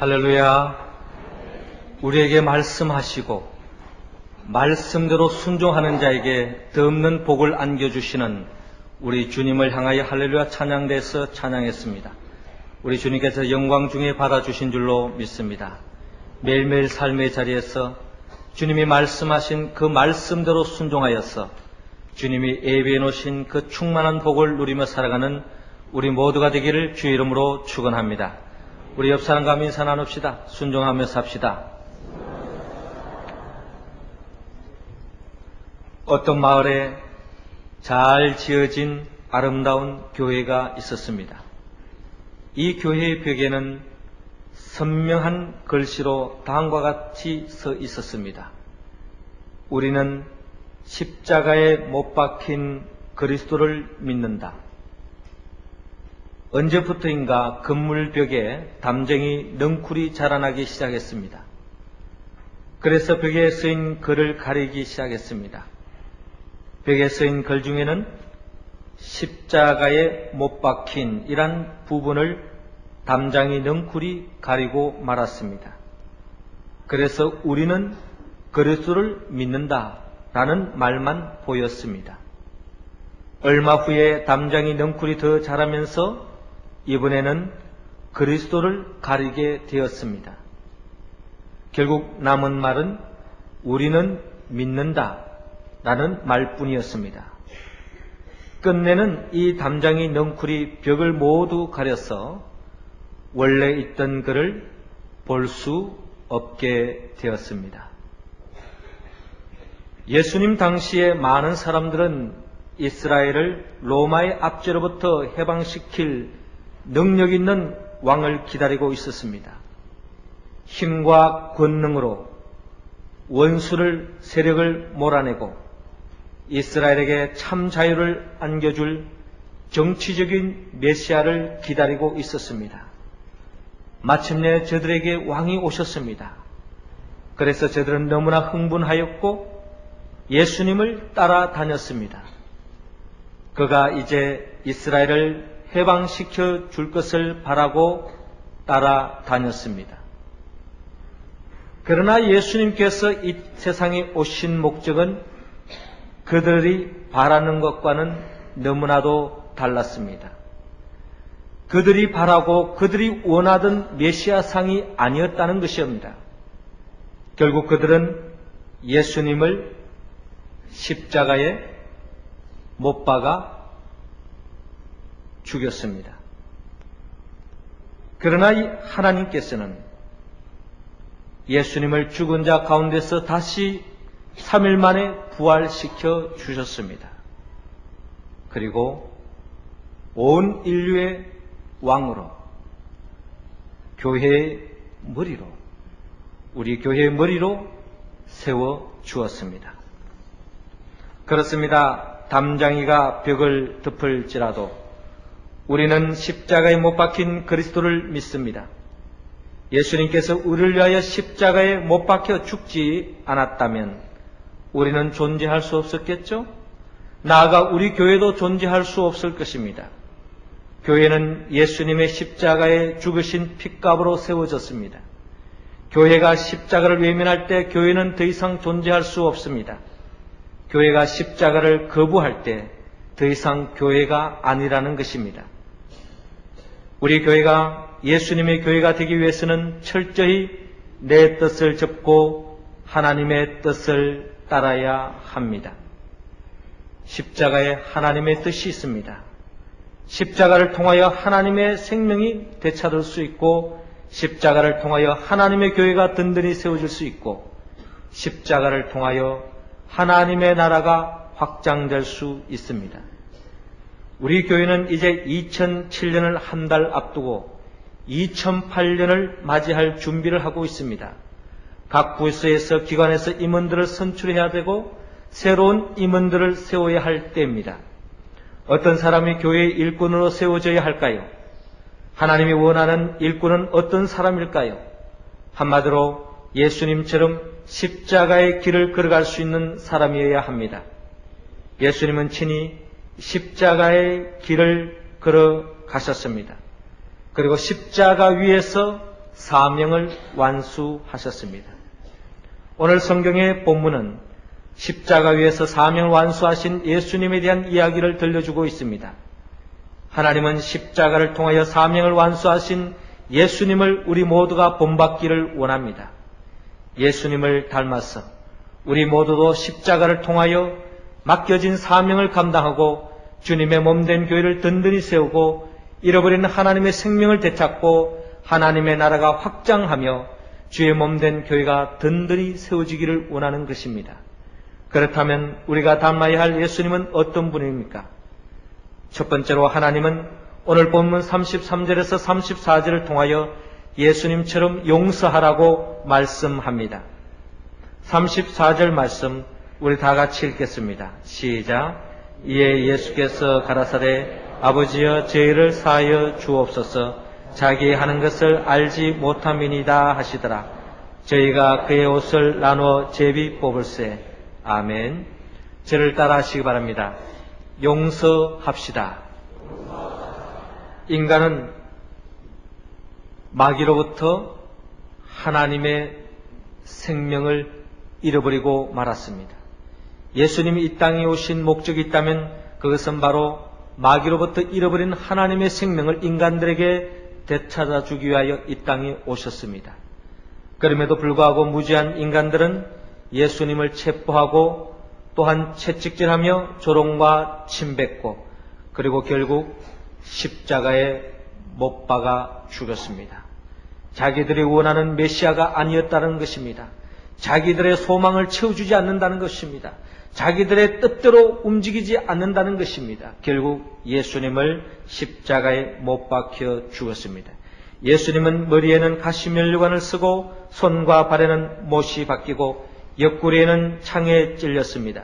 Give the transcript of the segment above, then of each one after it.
할렐루야. 우리에게 말씀하시고 말씀대로 순종하는 자에게 덧없는 복을 안겨주시는 우리 주님을 향하여 할렐루야 찬양대에서 찬양했습니다. 우리 주님께서 영광 중에 받아주신 줄로 믿습니다. 매일매일 삶의 자리에서 주님이 말씀하신 그 말씀대로 순종하여서 주님이 예비해 놓으신 그 충만한 복을 누리며 살아가는 우리 모두가 되기를 주의 이름으로 축원합니다. 우리 옆 사람과 인사 나눕시다. 순종하며 삽시다. 어떤 마을에 잘 지어진 아름다운 교회가 있었습니다. 이 교회의 벽에는 선명한 글씨로 다음과 같이 써 있었습니다. 우리는 십자가에 못 박힌 그리스도를 믿는다. 언제부터인가 건물벽에 담쟁이 넝쿨이 자라나기 시작했습니다. 그래서 벽에 쓰인 글을 가리기 시작했습니다. 벽에 쓰인 글 중에는 십자가에 못 박힌 이란 부분을 담장이 넝쿨이 가리고 말았습니다. 그래서 우리는 그리스도를 믿는다라는 말만 보였습니다. 얼마 후에 담장이 넝쿨이 더 자라면서 이번에는 그리스도를 가리게 되었습니다. 결국 남은 말은 우리는 믿는다 라는 말뿐이었습니다. 끝내는 이 담장이 넝쿨이 벽을 모두 가려서 원래 있던 글을 볼 수 없게 되었습니다. 예수님 당시에 많은 사람들은 이스라엘을 로마의 압제로부터 해방시킬 능력 있는 왕을 기다리고 있었습니다. 힘과 권능으로 원수를 세력을 몰아내고 이스라엘에게 참 자유를 안겨줄 정치적인 메시아를 기다리고 있었습니다. 마침내 저들에게 왕이 오셨습니다. 그래서 저들은 너무나 흥분하였고 예수님을 따라다녔습니다. 그가 이제 이스라엘을 해방시켜 줄 것을 바라고 따라다녔습니다. 그러나 예수님께서 이 세상에 오신 목적은 그들이 바라는 것과는 너무나도 달랐습니다. 그들이 바라고 그들이 원하던 메시아상이 아니었다는 것이옵니다. 결국 그들은 예수님을 십자가에 못 박아 죽였습니다. 그러나 하나님께서는 예수님을 죽은 자 가운데서 다시 3일 만에 부활시켜 주셨습니다. 그리고 온 인류의 왕으로 교회의 머리로 우리 교회의 머리로 세워 주었습니다. 그렇습니다. 담장이가 벽을 덮을지라도 우리는 십자가에 못 박힌 그리스도를 믿습니다. 예수님께서 우리를 위하여 십자가에 못 박혀 죽지 않았다면 우리는 존재할 수 없었겠죠? 나아가 우리 교회도 존재할 수 없을 것입니다. 교회는 예수님의 십자가에 죽으신 핏값으로 세워졌습니다. 교회가 십자가를 외면할 때 교회는 더 이상 존재할 수 없습니다. 교회가 십자가를 거부할 때 더 이상 교회가 아니라는 것입니다. 우리 교회가 예수님의 교회가 되기 위해서는 철저히 내 뜻을 접고 하나님의 뜻을 따라야 합니다. 십자가에 하나님의 뜻이 있습니다. 십자가를 통하여 하나님의 생명이 되찾을 수 있고 십자가를 통하여 하나님의 교회가 든든히 세워질 수 있고 십자가를 통하여 하나님의 나라가 확장될 수 있습니다. 우리 교회는 이제 2007년을 한 달 앞두고 2008년을 맞이할 준비를 하고 있습니다. 각 부서에서 기관에서 임원들을 선출해야 되고 새로운 임원들을 세워야 할 때입니다. 어떤 사람이 교회의 일꾼으로 세워져야 할까요? 하나님이 원하는 일꾼은 어떤 사람일까요? 한마디로 예수님처럼 십자가의 길을 걸어갈 수 있는 사람이어야 합니다. 예수님은 친히 십자가의 길을 걸어가셨습니다. 그리고 십자가 위에서 사명을 완수하셨습니다. 오늘 성경의 본문은 십자가 위에서 사명을 완수하신 예수님에 대한 이야기를 들려주고 있습니다. 하나님은 십자가를 통하여 사명을 완수하신 예수님을 우리 모두가 본받기를 원합니다. 예수님을 닮아서 우리 모두도 십자가를 통하여 맡겨진 사명을 감당하고 주님의 몸된 교회를 든든히 세우고 잃어버린 하나님의 생명을 되찾고 하나님의 나라가 확장하며 주의 몸된 교회가 든든히 세워지기를 원하는 것입니다. 그렇다면 우리가 닮아야 할 예수님은 어떤 분입니까? 첫 번째로 하나님은 오늘 본문 33절에서 34절을 통하여 예수님처럼 용서하라고 말씀합니다. 34절 말씀 우리 다 같이 읽겠습니다. 시작. 이에 예수께서 가라사대 아버지여 저희를 사하여 주옵소서 자기 하는 것을 알지 못함이니이다 하시더라. 저희가 그의 옷을 나누어 제비 뽑을세. 아멘. 저를 따라 하시기 바랍니다. 용서합시다. 인간은 마귀로부터 하나님의 생명을 잃어버리고 말았습니다. 예수님이 이 땅에 오신 목적이 있다면 그것은 바로 마귀로부터 잃어버린 하나님의 생명을 인간들에게 되찾아 주기 위하여 이 땅에 오셨습니다. 그럼에도 불구하고 무지한 인간들은 예수님을 체포하고 또한 채찍질하며 조롱과 침뱉고 그리고 결국 십자가에 못 박아 죽였습니다. 자기들이 원하는 메시아가 아니었다는 것입니다. 자기들의 소망을 채워주지 않는다는 것입니다. 자기들의 뜻대로 움직이지 않는다는 것입니다. 결국 예수님을 십자가에 못 박혀 죽었습니다. 예수님은 머리에는 가시면류관을 쓰고 손과 발에는 못이 박히고 옆구리에는 창에 찔렸습니다.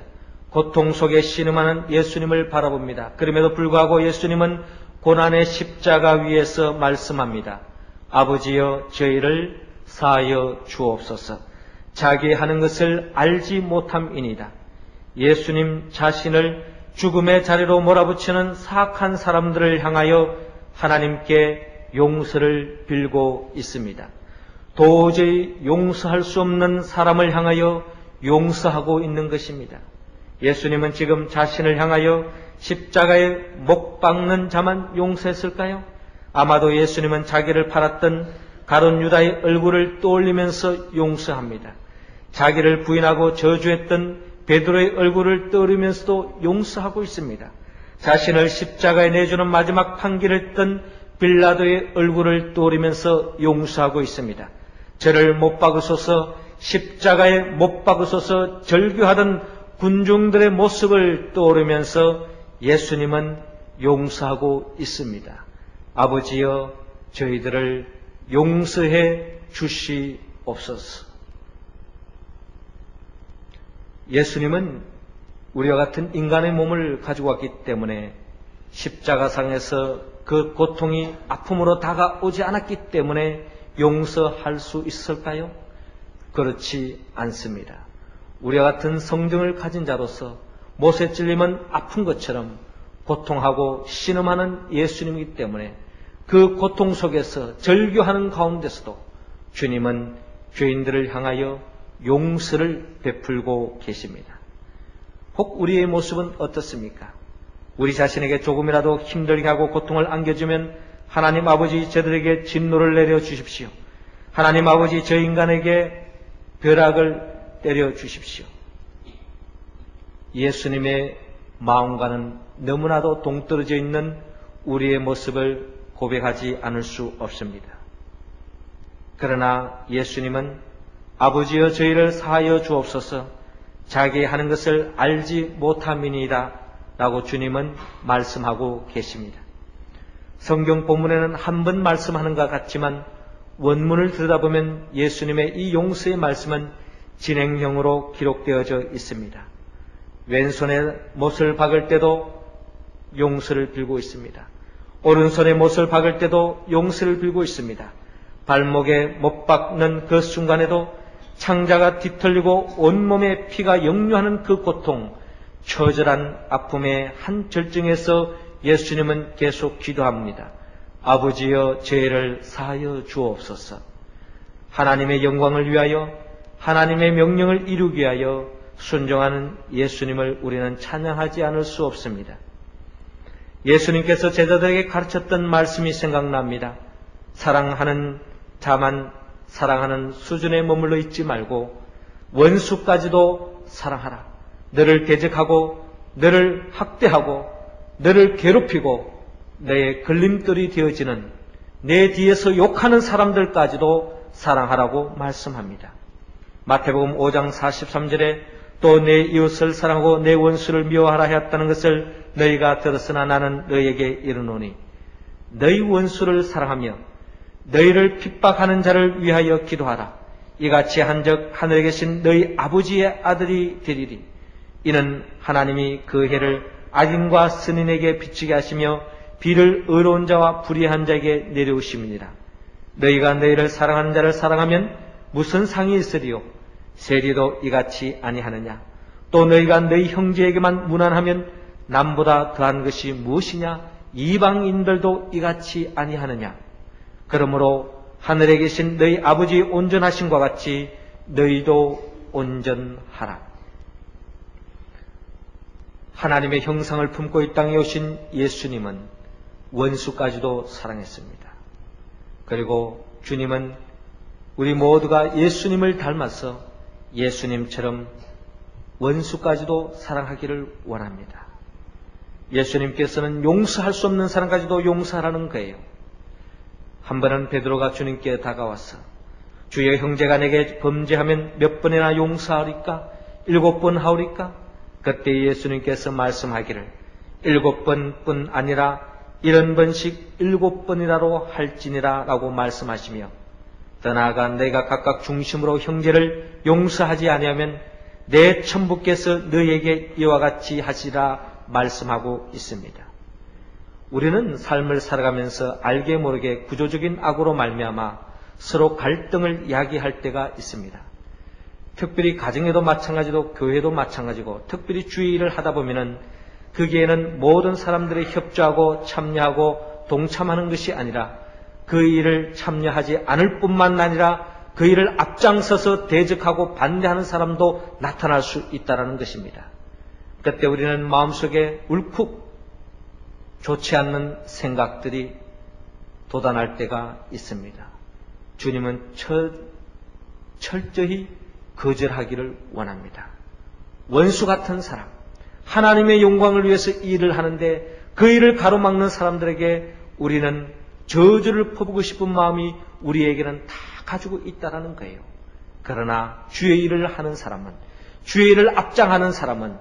고통 속에 신음하는 예수님을 바라봅니다. 그럼에도 불구하고 예수님은 고난의 십자가 위에서 말씀합니다. 아버지여 저희를 사하여 주옵소서. 자기 하는 것을 알지 못함이니이다. 예수님 자신을 죽음의 자리로 몰아붙이는 사악한 사람들을 향하여 하나님께 용서를 빌고 있습니다. 도저히 용서할 수 없는 사람을 향하여 용서하고 있는 것입니다. 예수님은 지금 자신을 향하여 십자가에 못 박는 자만 용서했을까요? 아마도 예수님은 자기를 팔았던 가룟 유다의 얼굴을 떠올리면서 용서합니다. 자기를 부인하고 저주했던 베드로의 얼굴을 떠올리면서도 용서하고 있습니다. 자신을 십자가에 내주는 마지막 판결을 했던 빌라도의 얼굴을 떠올리면서 용서하고 있습니다. 저를 못 박으소서, 십자가에 못 박으소서 절규하던 군중들의 모습을 떠오르면서 예수님은 용서하고 있습니다. 아버지여 저희들을 용서해 주시옵소서. 예수님은 우리와 같은 인간의 몸을 가지고 왔기 때문에 십자가상에서 그 고통이 아픔으로 다가오지 않았기 때문에 용서할 수 있을까요? 그렇지 않습니다. 우리와 같은 성경을 가진 자로서 못에 찔리면 아픈 것처럼 고통하고 신음하는 예수님이기 때문에 그 고통 속에서 절규하는 가운데서도 주님은 죄인들을 향하여 용서를 베풀고 계십니다. 혹 우리의 모습은 어떻습니까? 우리 자신에게 조금이라도 힘들게 하고 고통을 안겨주면 하나님 아버지 저들에게 진노를 내려 주십시오. 하나님 아버지 저 인간에게 벼락을 때려 주십시오. 예수님의 마음과는 너무나도 동떨어져 있는 우리의 모습을 고백하지 않을 수 없습니다. 그러나 예수님은 아버지여 저희를 사하여 주옵소서 자기 하는 것을 알지 못함이니이다 라고 주님은 말씀하고 계십니다. 성경 본문에는 한 번 말씀하는 것 같지만 원문을 들여다보면 예수님의 이 용서의 말씀은 진행형으로 기록되어져 있습니다. 왼손에 못을 박을 때도 용서를 빌고 있습니다. 오른손에 못을 박을 때도 용서를 빌고 있습니다. 발목에 못 박는 그 순간에도 창자가 뒤틀리고 온몸에 피가 역류하는 그 고통, 처절한 아픔의 한 절정에서 예수님은 계속 기도합니다. 아버지여 저희를 사하여 주옵소서. 하나님의 영광을 위하여 하나님의 명령을 이루기 위하여 순종하는 예수님을 우리는 찬양하지 않을 수 없습니다. 예수님께서 제자들에게 가르쳤던 말씀이 생각납니다. 사랑하는 자만 사랑하는 수준에 머물러 있지 말고 원수까지도 사랑하라. 너를 대적하고 너를 학대하고 너를 괴롭히고 너의 걸림돌이 되어지는 내 뒤에서 욕하는 사람들까지도 사랑하라고 말씀합니다. 마태복음 5장 43절에 또 내 이웃을 사랑하고 내 원수를 미워하라 하였다는 것을 너희가 들었으나 나는 너희에게 이르노니 너희 원수를 사랑하며 너희를 핍박하는 자를 위하여 기도하라. 이같이 한즉 하늘에 계신 너희 아버지의 아들이 되리리. 이는 하나님이 그 해를 악인과 선인에게 비추게 하시며 비를 의로운 자와 불의한 자에게 내려오심이니라. 너희가 너희를 사랑하는 자를 사랑하면 무슨 상이 있으리요? 세리도 이같이 아니하느냐? 또 너희가 너희 형제에게만 무난하면 남보다 더한 것이 무엇이냐? 이방인들도 이같이 아니하느냐? 그러므로 하늘에 계신 너희 아버지 온전하심과 같이 너희도 온전하라. 하나님의 형상을 품고 이 땅에 오신 예수님은 원수까지도 사랑했습니다. 그리고 주님은 우리 모두가 예수님을 닮아서 예수님처럼 원수까지도 사랑하기를 원합니다. 예수님께서는 용서할 수 없는 사람까지도 용서하라는 거예요. 한 번은 베드로가 주님께 다가와서 주여 형제가 내게 범죄하면 몇 번이나 용서하리까? 7번 하오리까? 그때 예수님께서 말씀하기를 7번뿐 아니라 70번씩 7번이라로 할지니라 라고 말씀하시며 더 나아가 내가 각각 중심으로 형제를 용서하지 아니하면 내 천부께서 너에게 이와 같이 하시라 말씀하고 있습니다. 우리는 삶을 살아가면서 알게 모르게 구조적인 악으로 말미암아 서로 갈등을 야기할 때가 있습니다. 특별히 가정에도 마찬가지고 교회도 마찬가지고 특별히 주의 일을 하다 보면은 거기에는 모든 사람들이 협조하고 참여하고 동참하는 것이 아니라 그 일을 참여하지 않을 뿐만 아니라 그 일을 앞장서서 대적하고 반대하는 사람도 나타날 수 있다는 것입니다. 그때 우리는 마음속에 울컥 좋지 않는 생각들이 돋아날 때가 있습니다. 주님은 철저히 거절하기를 원합니다. 원수 같은 사람, 하나님의 영광을 위해서 일을 하는데 그 일을 가로막는 사람들에게 우리는 저주를 퍼부고 싶은 마음이 우리에게는 다 가지고 있다는 거예요. 그러나 주의 일을 하는 사람은, 주의 일을 앞장하는 사람은,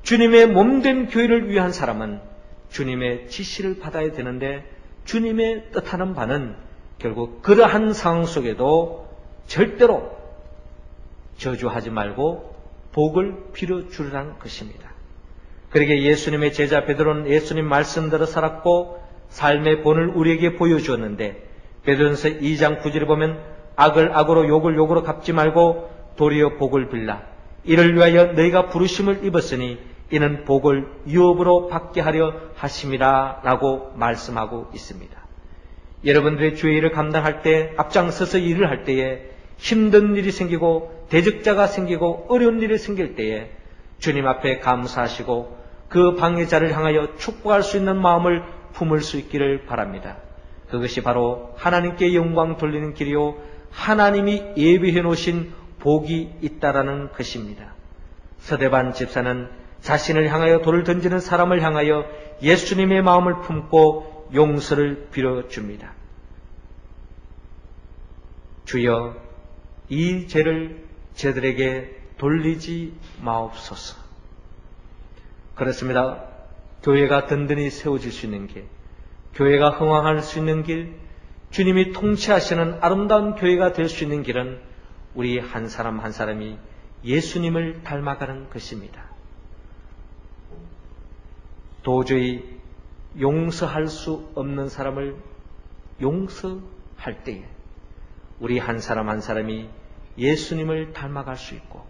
주님의 몸된 교회를 위한 사람은 주님의 지시를 받아야 되는데 주님의 뜻하는 바는 결국 그러한 상황 속에도 절대로 저주하지 말고 복을 빌어주라는 것입니다. 그러게 예수님의 제자 베드로는 예수님 말씀대로 살았고 삶의 본을 우리에게 보여주었는데 베드로전서 2장 9절에 보면 악을 악으로 욕을 욕으로 갚지 말고 도리어 복을 빌라. 이를 위하여 너희가 부르심을 입었으니 이는 복을 유업으로 받게 하려 하심이라 라고 말씀하고 있습니다. 여러분들의 주의 일을 감당할 때 앞장서서 일을 할 때에 힘든 일이 생기고 대적자가 생기고 어려운 일이 생길 때에 주님 앞에 감사하시고 그 방해자를 향하여 축복할 수 있는 마음을 품을 수 있기를 바랍니다. 그것이 바로 하나님께 영광 돌리는 길이요 하나님이 예비해 놓으신 복이 있다라는 것입니다. 서대반 집사는 자신을 향하여 돌을 던지는 사람을 향하여 예수님의 마음을 품고 용서를 빌어줍니다. 주여 이 죄를 저들에게 돌리지 마옵소서. 그렇습니다. 교회가 든든히 세워질 수 있는 길, 교회가 흥왕할 수 있는 길, 주님이 통치하시는 아름다운 교회가 될 수 있는 길은 우리 한 사람 한 사람이 예수님을 닮아가는 것입니다. 도저히 용서할 수 없는 사람을 용서할 때에 우리 한 사람 한 사람이 예수님을 닮아갈 수 있고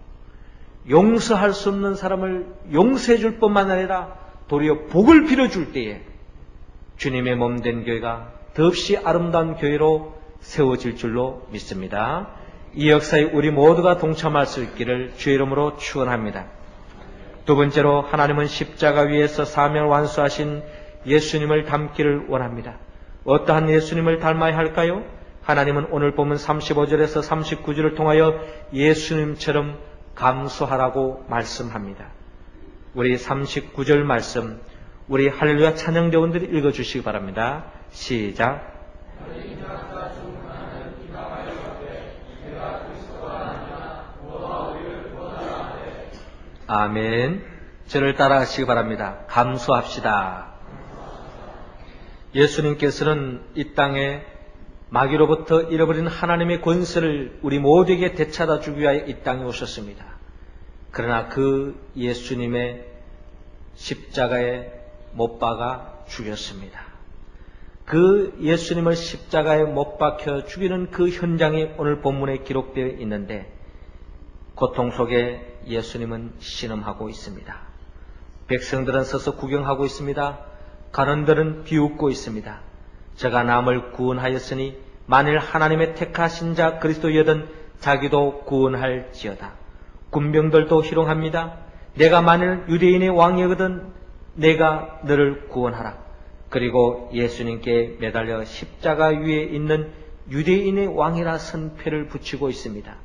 용서할 수 없는 사람을 용서해 줄 뿐만 아니라 도리어 복을 빌어줄 때에 주님의 몸된 교회가 더없이 아름다운 교회로 세워질 줄로 믿습니다. 이 역사에 우리 모두가 동참할 수 있기를 주의 이름으로 축원합니다. 두 번째로 하나님은 십자가 위에서 사명을 완수하신 예수님을 닮기를 원합니다. 어떠한 예수님을 닮아야 할까요? 하나님은 오늘 본문 35절에서 39절을 통하여 예수님처럼 감수하라고 말씀합니다. 우리 39절 말씀, 우리 할렐루야 찬양대원들이 읽어주시기 바랍니다. 시작. 아멘. 저를 따라하시기 바랍니다. 감수합시다. 예수님께서는 이 땅에 마귀로부터 잃어버린 하나님의 권세를 우리 모두에게 되찾아 주기 위하여 이 땅에 오셨습니다. 그러나 그 예수님의 십자가에 못 박아 죽였습니다. 그 예수님을 십자가에 못 박혀 죽이는 그 현장이 오늘 본문에 기록되어 있는데 고통 속에 예수님은 신음하고 있습니다. 백성들은 서서 구경하고 있습니다. 간원들은 비웃고 있습니다. 저가 남을 구원하였으니 만일 하나님의 택하신 자 그리스도여든 자기도 구원할지어다. 군병들도 희롱합니다. 내가 만일 유대인의 왕이거든 내가 너를 구원하라. 그리고 예수님께 매달려 십자가 위에 있는 유대인의 왕이라 선패를 붙이고 있습니다.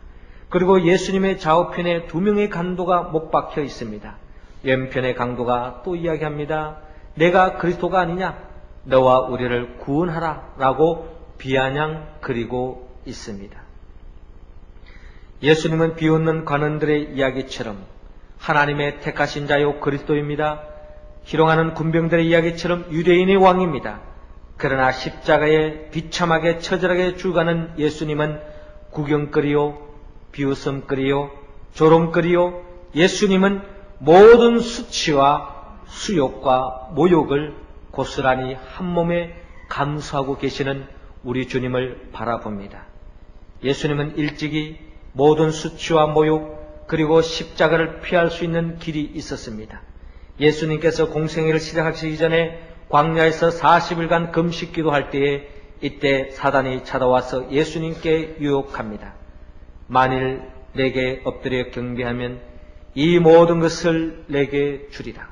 그리고 예수님의 좌우편에 두 명의 강도가 못 박혀 있습니다. 왼편의 강도가 또 이야기합니다. 내가 그리스도가 아니냐? 너와 우리를 구원하라 라고 비아냥 그리고 있습니다. 예수님은 비웃는 관원들의 이야기처럼 하나님의 택하신 자요 그리스도입니다. 희롱하는 군병들의 이야기처럼 유대인의 왕입니다. 그러나 십자가에 비참하게 처절하게 죽어가는 예수님은 구경거리요, 비웃음거리요, 조롱거리요, 예수님은 모든 수치와 수욕과 모욕을 고스란히 한 몸에 감수하고 계시는 우리 주님을 바라봅니다. 예수님은 일찍이 모든 수치와 모욕 그리고 십자가를 피할 수 있는 길이 있었습니다. 예수님께서 공생애를 시작하시기 전에 광야에서 40일간 금식 기도할 때에 이때 사단이 찾아와서 예수님께 유혹합니다. 만일 내게 엎드려 경배하면 이 모든 것을 내게 주리라.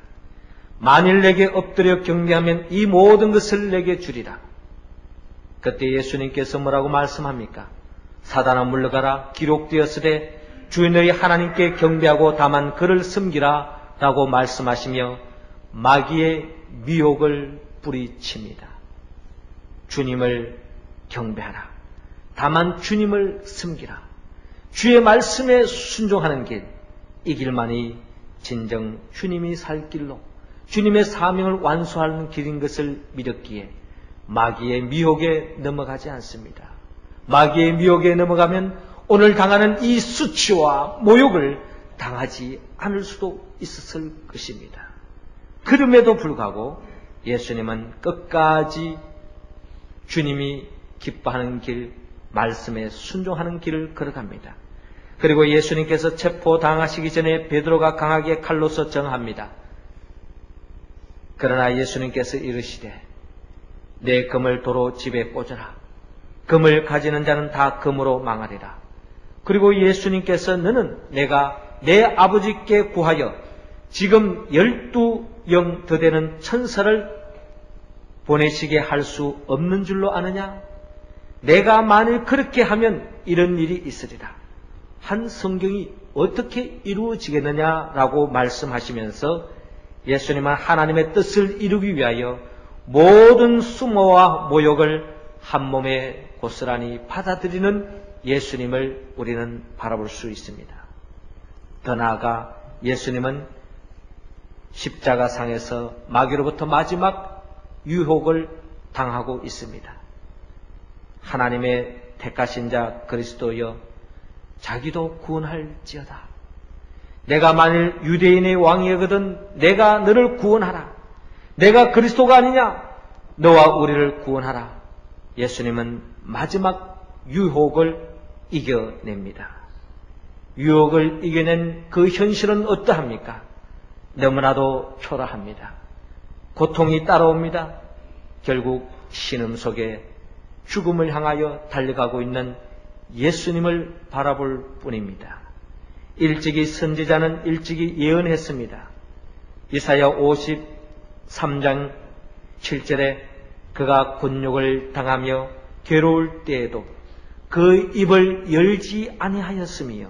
만일 내게 엎드려 경배하면 이 모든 것을 내게 주리라. 그때 예수님께서 뭐라고 말씀합니까? 사단아 물러가라. 기록되었으되 주 너희 하나님께 경배하고 다만 그를 섬기라 라고 말씀하시며 마귀의 미혹을 뿌리칩니다. 주님을 경배하라. 다만 주님을 섬기라. 주의 말씀에 순종하는 길, 이 길만이 진정 주님이 살 길로 주님의 사명을 완수하는 길인 것을 믿었기에 마귀의 미혹에 넘어가지 않습니다. 마귀의 미혹에 넘어가면 오늘 당하는 이 수치와 모욕을 당하지 않을 수도 있었을 것입니다. 그럼에도 불구하고 예수님은 끝까지 주님이 기뻐하는 길, 말씀에 순종하는 길을 걸어갑니다. 그리고 예수님께서 체포당하시기 전에 베드로가 강하게 칼로서 정합니다. 그러나 예수님께서 이르시되 내 금을 도로 집에 꽂아라. 금을 가지는 자는 다 금으로 망하리라. 그리고 예수님께서 너는 내가 내 아버지께 구하여 지금 12영 더 되는 천사를 보내시게 할 수 없는 줄로 아느냐? 내가 만일 그렇게 하면 이런 일이 있으리라. 한 성경이 어떻게 이루어지겠느냐라고 말씀하시면서 예수님은 하나님의 뜻을 이루기 위하여 모든 수모와 모욕을 한 몸에 고스란히 받아들이는 예수님을 우리는 바라볼 수 있습니다. 더 나아가 예수님은 십자가상에서 마귀로부터 마지막 유혹을 당하고 있습니다. 하나님의 택하신 자 그리스도여 자기도 구원할지어다. 내가 만일 유대인의 왕이거든 내가 너를 구원하라. 내가 그리스도가 아니냐? 너와 우리를 구원하라. 예수님은 마지막 유혹을 이겨냅니다. 유혹을 이겨낸 그 현실은 어떠합니까? 너무나도 초라합니다. 고통이 따라옵니다. 결국 신음 속에 죽음을 향하여 달려가고 있는 예수님을 바라볼 뿐입니다. 일찍이 선지자는 일찍이 예언했습니다. 이사야 53장 7절에 그가 곤욕을 당하며 괴로울 때에도 그 입을 열지 아니하였으며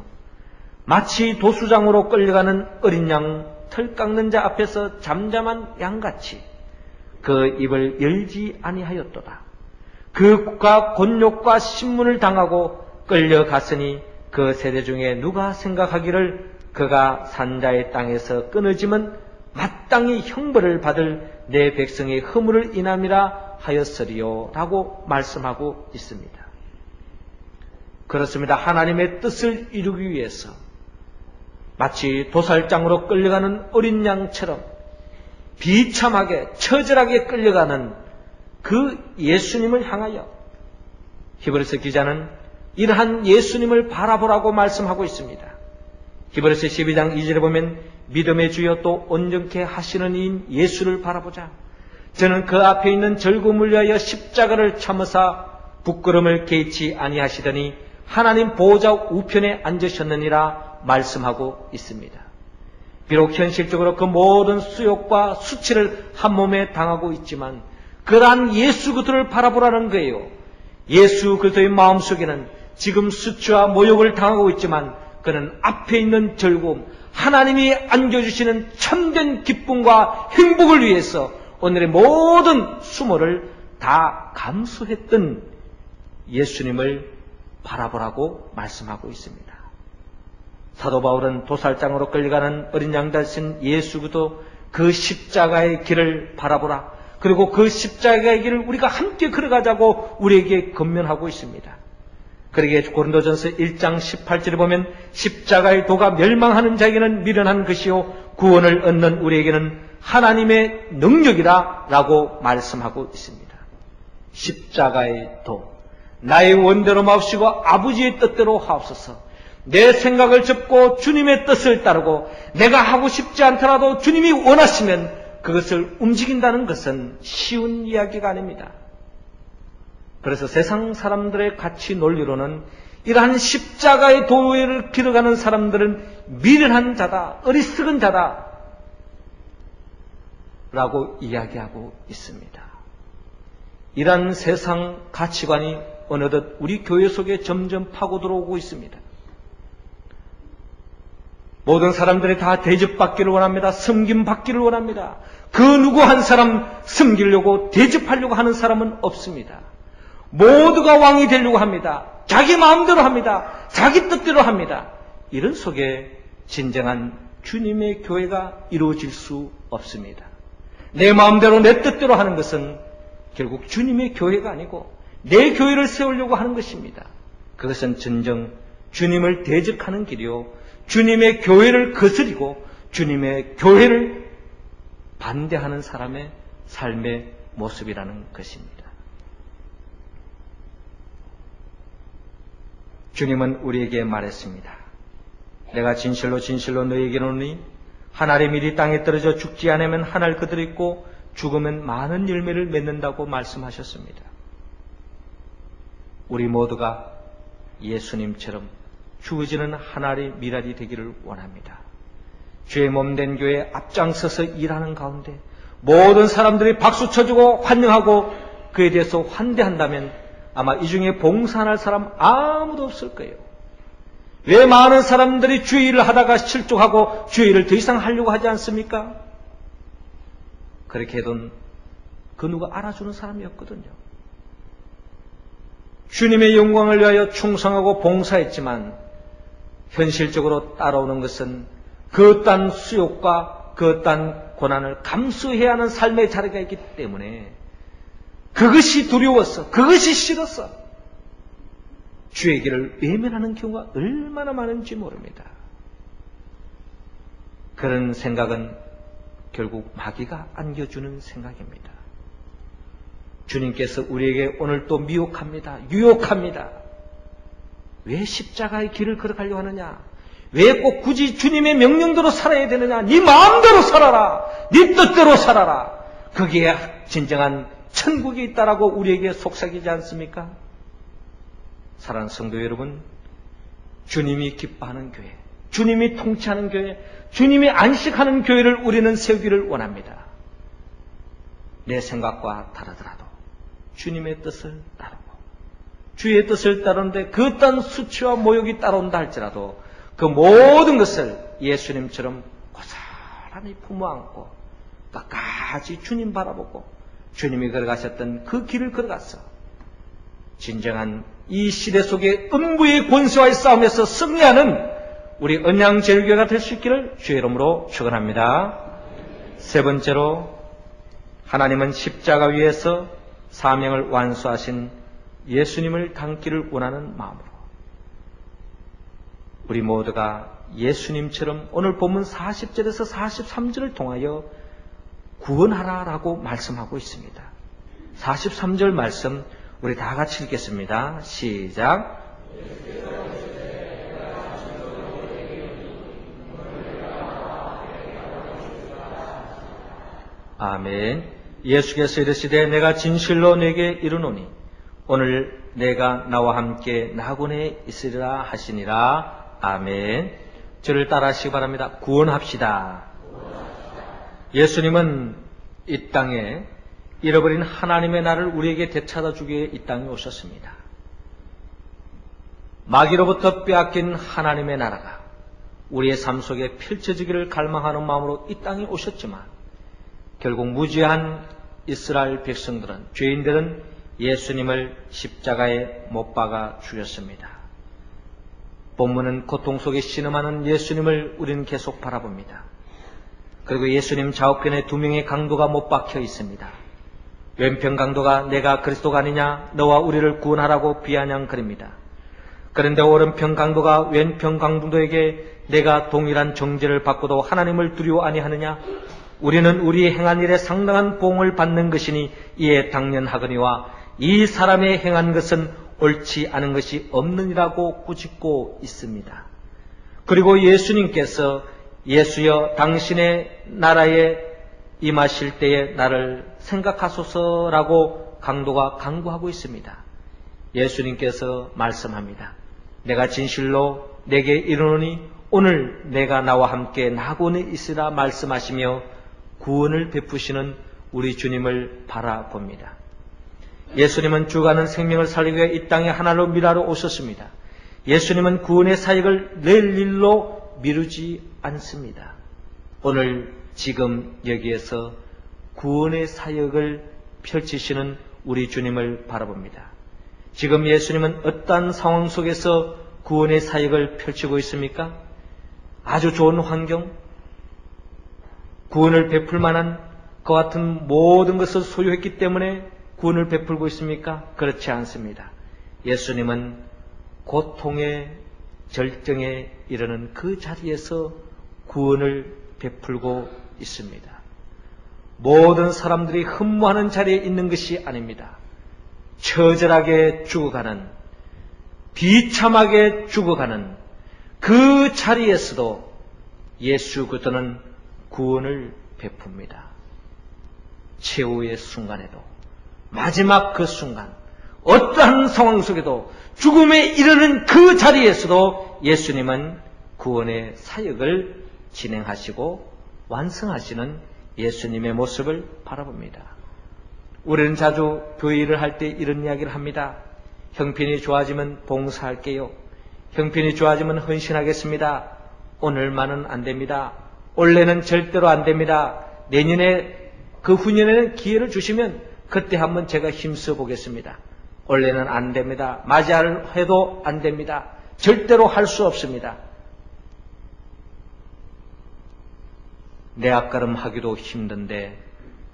마치 도수장으로 끌려가는 어린 양 털 깎는 자 앞에서 잠잠한 양같이 그 입을 열지 아니하였도다. 그가 곤욕과 신문을 당하고 끌려갔으니 그 세대 중에 누가 생각하기를 그가 산자의 땅에서 끊어지면 마땅히 형벌을 받을 내 백성의 허물을 인함이라 하였으리요 라고 말씀하고 있습니다. 그렇습니다. 하나님의 뜻을 이루기 위해서 마치 도살장으로 끌려가는 어린 양처럼 비참하게 처절하게 끌려가는 그 예수님을 향하여 히브리서 기자는 이러한 예수님을 바라보라고 말씀하고 있습니다. 히브리서 12장 2절에 보면 믿음의 주여 또 온전케 하시는 이인 예수를 바라보자. 저는 그 앞에 있는 즐거움을 위하여 십자가를 참으사 부끄러움을 개의치 아니하시더니 하나님 보호자 우편에 앉으셨느니라 말씀하고 있습니다. 비록 현실적으로 그 모든 수욕과 수치를 한 몸에 당하고 있지만 그러한 예수 그리스도를 바라보라는 거예요. 예수 그리스도의 마음속에는 지금 수치와 모욕을 당하고 있지만 그는 앞에 있는 즐거움, 하나님이 안겨주시는 참된 기쁨과 행복을 위해서 오늘의 모든 수모를 다 감수했던 예수님을 바라보라고 말씀하고 있습니다. 사도 바울은 도살장으로 끌려가는 어린 양 대신 예수 그리스도 그 십자가의 길을 바라보라. 그리고 그 십자가의 길을 우리가 함께 걸어가자고 우리에게 권면하고 있습니다. 그러기에 고린도전서 1장 18절에 보면 십자가의 도가 멸망하는 자에게는 미련한 것이요 구원을 얻는 우리에게는 하나님의 능력이라 라고 말씀하고 있습니다. 십자가의 도, 나의 원대로 마옵시고 아버지의 뜻대로 하옵소서. 내 생각을 접고 주님의 뜻을 따르고 내가 하고 싶지 않더라도 주님이 원하시면 그것을 움직인다는 것은 쉬운 이야기가 아닙니다. 그래서 세상 사람들의 가치 논리로는 이러한 십자가의 도를 길어가는 사람들은 미련한 자다, 어리석은 자다 라고 이야기하고 있습니다. 이러한 세상 가치관이 어느덧 우리 교회 속에 점점 파고들어오고 있습니다. 모든 사람들이 다 대접받기를 원합니다. 섬김받기를 원합니다. 그 누구 한 사람 섬기려고 대접하려고 하는 사람은 없습니다. 모두가 왕이 되려고 합니다. 자기 마음대로 합니다. 자기 뜻대로 합니다. 이런 속에 진정한 주님의 교회가 이루어질 수 없습니다. 내 마음대로 내 뜻대로 하는 것은 결국 주님의 교회가 아니고 내 교회를 세우려고 하는 것입니다. 그것은 진정 주님을 대적하는 길이요 주님의 교회를 거스리고 주님의 교회를 반대하는 사람의 삶의 모습이라는 것입니다. 주님은 우리에게 말했습니다. 내가 진실로 진실로 너희에게 이르노니 한 알의 밀이 땅에 떨어져 죽지 않으면 한 알 그대로 있고 죽으면 많은 열매를 맺는다고 말씀하셨습니다. 우리 모두가 예수님처럼 주어지는 한 알의 밀알이 되기를 원합니다. 주의 몸된 교회에 앞장서서 일하는 가운데 모든 사람들이 박수 쳐주고 환영하고 그에 대해서 환대한다면 아마 이 중에 봉사할 사람 아무도 없을 거예요. 왜 많은 사람들이 주의 일을 하다가 실족하고 주의 일을 더 이상 하려고 하지 않습니까? 그렇게 해도 그 누가 알아주는 사람이 없거든요. 주님의 영광을 위하여 충성하고 봉사했지만 현실적으로 따라오는 것은 그딴 수욕과 그딴 고난을 감수해야 하는 삶의 자리가 있기 때문에 그것이 두려워서 그것이 싫어서 주의 길을 외면하는 경우가 얼마나 많은지 모릅니다. 그런 생각은 결국 마귀가 안겨주는 생각입니다. 주님께서 우리에게 오늘 또 미혹합니다. 유혹합니다. 왜 십자가의 길을 걸어가려고 하느냐? 왜 꼭 굳이 주님의 명령대로 살아야 되느냐? 네 마음대로 살아라. 네 뜻대로 살아라. 거기에 진정한 천국이 있다라고 우리에게 속삭이지 않습니까? 사랑하는 성도 여러분, 주님이 기뻐하는 교회, 주님이 통치하는 교회, 주님이 안식하는 교회를 우리는 세우기를 원합니다. 내 생각과 다르더라도 주님의 뜻을 따르고 주의 뜻을 따르는데 그 어떤 수치와 모욕이 따라온다 할지라도 그 모든 것을 예수님처럼 고스란히 품어안고 끝까지 주님 바라보고 주님이 걸어가셨던 그 길을 걸어가서 진정한 이 시대 속에 음부의 권세와의 싸움에서 승리하는 우리 언양제일교회가 될 수 있기를 주의 이름으로 축원합니다. 세 번째로, 하나님은 십자가 위에서 사명을 완수하신 예수님을 닮기를 원하는 마음으로 우리 모두가 예수님처럼 오늘 본문 40절에서 43절을 통하여 구원하라라고 말씀하고 있습니다. 43절 말씀 우리 다 같이 읽겠습니다. 시작. 아멘. 예수께서 이르시되 내가 진실로 내게 이르노니 오늘 내가 나와 함께 나군에 있으리라 하시니라. 아멘. 저를 따라하시기 바랍니다. 구원합시다. 예수님은 이 땅에 잃어버린 하나님의 나를 우리에게 되찾아 주기 위해 이 땅에 오셨습니다. 마귀로부터 빼앗긴 하나님의 나라가 우리의 삶 속에 펼쳐지기를 갈망하는 마음으로 이 땅에 오셨지만 결국 무지한 이스라엘 백성들은, 죄인들은 예수님을 십자가에 못 박아 죽였습니다. 본문은 고통 속에 신음하는 예수님을 우리는 계속 바라봅니다. 그리고 예수님 좌우편에 두 명의 강도가 못 박혀 있습니다. 왼편 강도가 내가 그리스도가 아니냐 너와 우리를 구원하라고 비아냥거립니다. 그런데 오른편 강도가 왼편 강도에게 내가 동일한 정죄를 받고도 하나님을 두려워 아니하느냐 우리는 우리의 행한 일에 상당한 보응을 받는 것이니 이에 당연하거니와 이 사람의 행한 것은 옳지 않은 것이 없느니라고 꾸짖고 있습니다. 그리고 예수님께서 예수여 당신의 나라에 임하실 때에 나를 생각하소서라고 강도가 간구하고 있습니다. 예수님께서 말씀합니다. 내가 진실로 내게 이르노니 오늘 내가 나와 함께 나군에 있으라 말씀하시며 구원을 베푸시는 우리 주님을 바라봅니다. 예수님은 죽어가는 생명을 살리기 위해 이 땅에 하나로 미라로 오셨습니다. 예수님은 구원의 사역을 낼 일로 미루지 않습니다. 오늘 지금 여기에서 구원의 사역을 펼치시는 우리 주님을 바라봅니다. 지금 예수님은 어떠한 상황 속에서 구원의 사역을 펼치고 있습니까? 아주 좋은 환경, 구원을 베풀 만한 그와 같은 모든 것을 소유했기 때문에 구원을 베풀고 있습니까? 그렇지 않습니다. 예수님은 고통의 절정에 이르는 그 자리에서 구원을 베풀고 있습니다. 모든 사람들이 흠모하는 자리에 있는 것이 아닙니다. 처절하게 죽어가는, 비참하게 죽어가는 그 자리에서도 예수 그리스도는 구원을 베풉니다. 최후의 순간에도, 마지막 그 순간, 어떠한 상황 속에도 죽음에 이르는 그 자리에서도 예수님은 구원의 사역을 진행하시고 완성하시는 예수님의 모습을 바라봅니다. 우리는 자주 교회 일을 할 때 이런 이야기를 합니다. 형편이 좋아지면 봉사할게요. 형편이 좋아지면 헌신하겠습니다. 오늘만은 안 됩니다. 올해는 절대로 안 됩니다. 내년에 그 후년에는 기회를 주시면 그때 한번 제가 힘써 보겠습니다. 올해는 안 됩니다. 맞이할 해도 안 됩니다. 절대로 할 수 없습니다. 내 앞가름 하기도 힘든데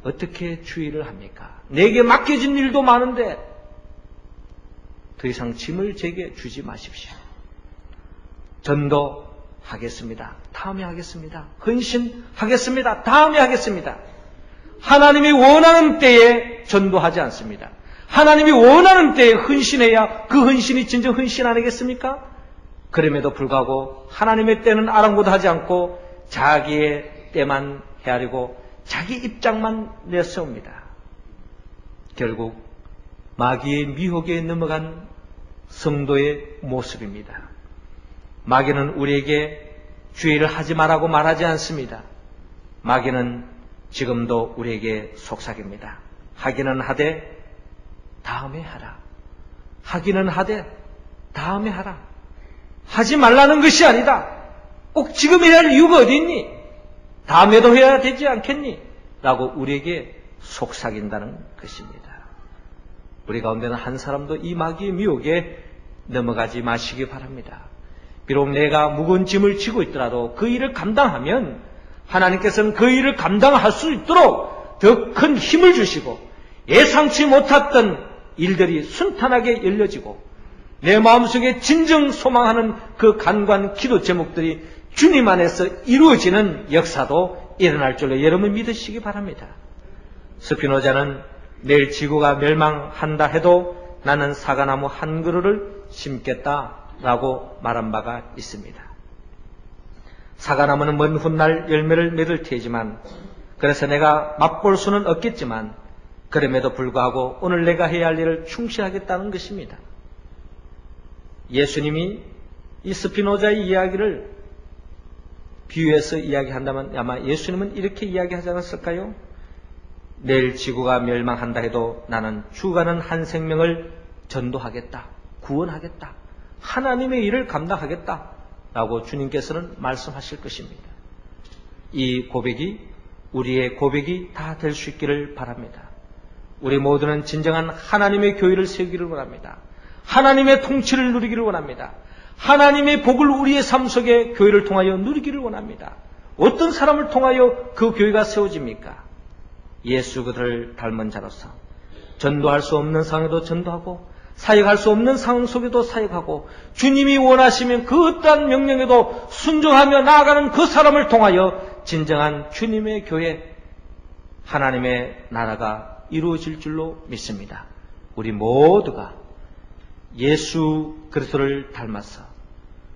어떻게 주의를 합니까? 내게 맡겨진 일도 많은데 더 이상 짐을 제게 주지 마십시오. 전도 하겠습니다. 다음에 하겠습니다. 헌신하겠습니다. 다음에 하겠습니다. 하나님이 원하는 때에 전도하지 않습니다. 하나님이 원하는 때에 헌신해야 그 헌신이 진정 헌신 아니겠습니까? 그럼에도 불구하고 하나님의 때는 아랑곳하지 않고 자기의 때만 헤아리고 자기 입장만 내세웁니다. 결국 마귀의 미혹에 넘어간 성도의 모습입니다. 마귀는 우리에게 주의를 하지 말라고 말하지 않습니다. 마귀는 지금도 우리에게 속삭입니다. 하기는 하되 다음에 하라. 하기는 하되 다음에 하라. 하지 말라는 것이 아니다. 꼭 지금 해야 할 이유가 어디 있니? 다음에도 해야 되지 않겠니? 라고 우리에게 속삭인다는 것입니다. 우리 가운데는 한 사람도 이 마귀의 미혹에 넘어가지 마시기 바랍니다. 비록 내가 무거운 짐을 지고 있더라도 그 일을 감당하면 하나님께서는 그 일을 감당할 수 있도록 더 큰 힘을 주시고 예상치 못했던 일들이 순탄하게 열려지고 내 마음속에 진정 소망하는 그 간구한 기도 제목들이 주님 안에서 이루어지는 역사도 일어날 줄로 여러분 믿으시기 바랍니다. 스피노자는 내일 지구가 멸망한다 해도 나는 사과나무 한 그루를 심겠다라고 말한 바가 있습니다. 사과나무는 먼 훗날 열매를 맺을 테지만 그래서 내가 맛볼 수는 없겠지만 그럼에도 불구하고 오늘 내가 해야 할 일을 충실하겠다는 것입니다. 예수님이 이 스피노자의 이야기를 비유해서 이야기한다면 아마 예수님은 이렇게 이야기하지 않았을까요? 내일 지구가 멸망한다 해도 나는 죽어가는 한 생명을 전도하겠다, 구원하겠다, 하나님의 일을 감당하겠다 라고 주님께서는 말씀하실 것입니다. 이 고백이 우리의 고백이 다 될 수 있기를 바랍니다. 우리 모두는 진정한 하나님의 교회를 세우기를 원합니다. 하나님의 통치를 누리기를 원합니다. 하나님의 복을 우리의 삶 속에 교회를 통하여 누리기를 원합니다. 어떤 사람을 통하여 그 교회가 세워집니까? 예수 그들을 닮은 자로서 전도할 수 없는 상황에도 전도하고 사역할 수 없는 상황 속에도 사역하고 주님이 원하시면 그 어떠한 명령에도 순종하며 나아가는 그 사람을 통하여 진정한 주님의 교회, 하나님의 나라가 이루어질 줄로 믿습니다. 우리 모두가 예수 그리스도를 닮아서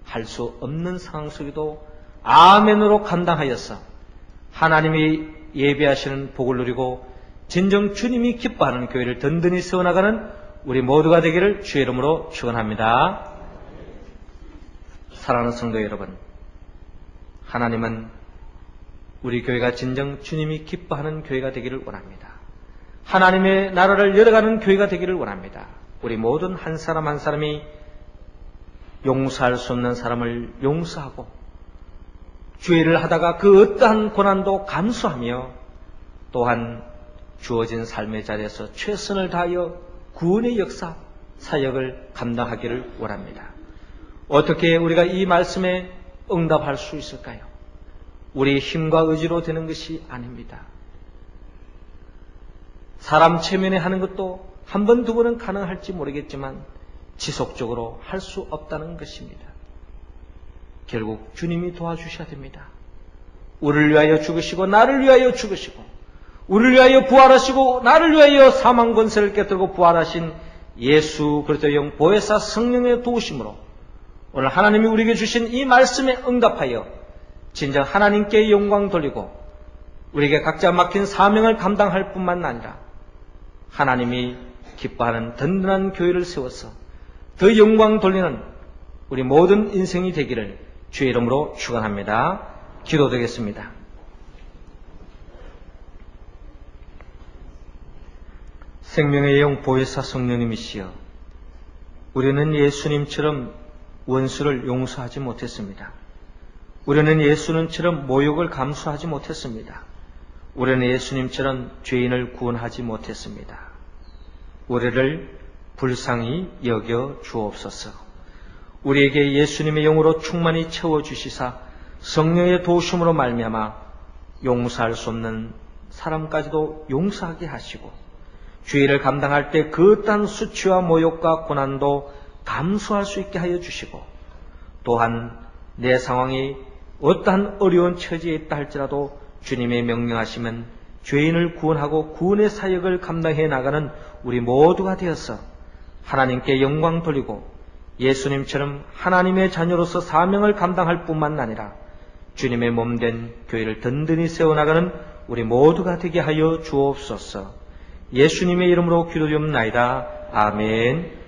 할 수 없는 상황 속에도 아멘으로 감당하여서 하나님이 예배하시는 복을 누리고 진정 주님이 기뻐하는 교회를 든든히 세워나가는 우리 모두가 되기를 주의 이름으로 축원합니다. 사랑하는 성도 여러분, 하나님은 우리 교회가 진정 주님이 기뻐하는 교회가 되기를 원합니다. 하나님의 나라를 열어가는 교회가 되기를 원합니다. 우리 모든 한 사람 한 사람이 용서할 수 없는 사람을 용서하고 죄를 하다가 그 어떠한 고난도 감수하며 또한 주어진 삶의 자리에서 최선을 다하여 구원의 역사, 사역을 감당하기를 원합니다. 어떻게 우리가 이 말씀에 응답할 수 있을까요? 우리의 힘과 의지로 되는 것이 아닙니다. 사람 체면에 하는 것도 한 번, 두 번은 가능할지 모르겠지만 지속적으로 할 수 없다는 것입니다. 결국 주님이 도와주셔야 됩니다. 우리를 위하여 죽으시고 나를 위하여 죽으시고 우리를 위하여 부활하시고 나를 위하여 사망 권세를 깨뜨리고 부활하신 예수 그리스도의 영 보혜사 성령의 도우심으로 오늘 하나님이 우리에게 주신 이 말씀에 응답하여 진정 하나님께 영광 돌리고 우리에게 각자 맡긴 사명을 감당할 뿐만 아니라 하나님이 기뻐하는 든든한 교회를 세워서 더 영광 돌리는 우리 모든 인생이 되기를 주의 이름으로 축원합니다. 기도드리겠습니다. 생명의 영 보혜사 성령님이시여, 우리는 예수님처럼 원수를 용서하지 못했습니다. 우리는 예수님처럼 모욕을 감수하지 못했습니다. 우리는 예수님처럼 죄인을 구원하지 못했습니다. 우리를 불쌍히 여겨 주옵소서. 우리에게 예수님의 영으로 충만히 채워주시사 성령의 도우심으로 말미암아 용서할 수 없는 사람까지도 용서하게 하시고 죄를 감당할 때 그 어떠한 수치와 모욕과 고난도 감수할 수 있게 하여 주시고 또한 내 상황이 어떠한 어려운 처지에 있다 할지라도 주님의 명령하시면 죄인을 구원하고 구원의 사역을 감당해 나가는 우리 모두가 되어서 하나님께 영광 돌리고 예수님처럼 하나님의 자녀로서 사명을 감당할 뿐만 아니라 주님의 몸된 교회를 든든히 세워나가는 우리 모두가 되게 하여 주옵소서. 예수님의 이름으로 기도드리옵나이다. 아멘.